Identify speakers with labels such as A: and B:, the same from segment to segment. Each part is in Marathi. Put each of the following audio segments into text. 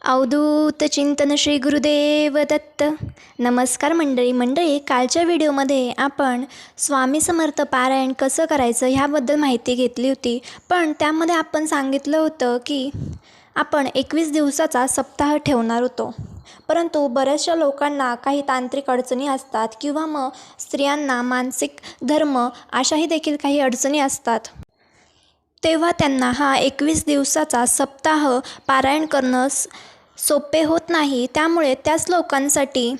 A: अवधूत चिंतन श्री गुरुदेव दत्त. नमस्कार मंडळी. कालच्या व्हिडिओमध्ये आपण स्वामी समर्थ पारायण कसं करायचं ह्याबद्दल माहिती घेतली होती. पण त्यामध्ये आपण सांगितलं होतं की आपण 21 दिवसाचा सप्ताह ठेवणार होतो. परंतु बऱ्याचशा लोकांना काही तांत्रिक अडचणी असतात किंवा मग स्त्रियांना मानसिक धर्म अशाही देखील काही अडचणी असतात. तेव्हा त्यांना हा 21 दिवसाचा सप्ताह पारायण करणं सोपे होत नाही. त्यामुळे त्याच लोकांसाठी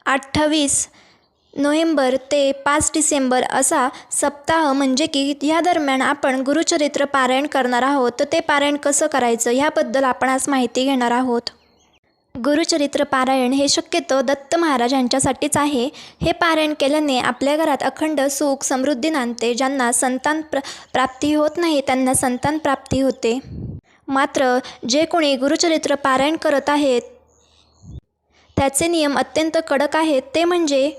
A: 28 नोव्हेंबर ते 5 डिसेंबर असा सप्ताह म्हणजे की ह्या दरम्यान आपण गुरुचरित्र पारायण करणार आहोत. तर ते पारायण कसं करायचं ह्याबद्दल आपण आज माहिती घेणार आहोत. गुरुचरित्र पारायण हे शक्यतो दत्त महाराज यांच्यासाठीच आहे. हे पारायण केल्याने आपल्या घरात अखंड सुख समृद्धी नांदते. ज्यांना संतान प्राप्ती होत नाही त्यांना संतान प्राप्ती होते. मात्र जे कोणी गुरुचरित्र पारायण करत आहेत त्याचे नियम अत्यंत कडक आहेत. ते म्हणजे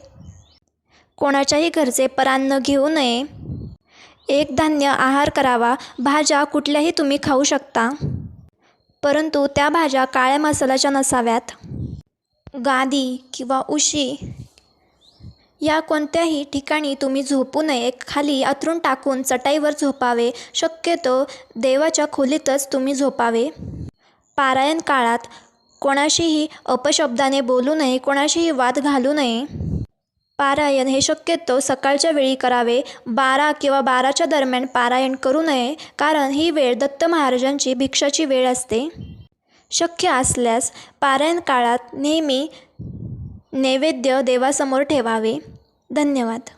A: कोणाच्याही घरचे परान्न घेऊ नये, एक धान्य आहार करावा. भाज्या कुठल्याही तुम्ही खाऊ शकता, परंतु त्या भाज्या काळ्या मसाल्याच्या नसाव्यात. गादी किंवा उशी या कोणत्याही ठिकाणी तुम्ही झोपू नये. खाली अंथरूण टाकून चटाईवर झोपावे. शक्यतो देवाच्या खोलीतच तुम्ही झोपावे. पारायण काळात कोणाशीही अपशब्दाने बोलू नये, कोणाशीही वाद घालू नये. पारायण हे शक्यतो सकाळच्या वेळी करावे. 12 किंवा 12च्या दरम्यान पारायण करू नये, कारण ही वेळ दत्त महाराजांची भिक्षाची वेळ असते. शक्य असल्यास पारायण काळात नेहमी नैवेद्य देवासमोर ठेवावे. धन्यवाद.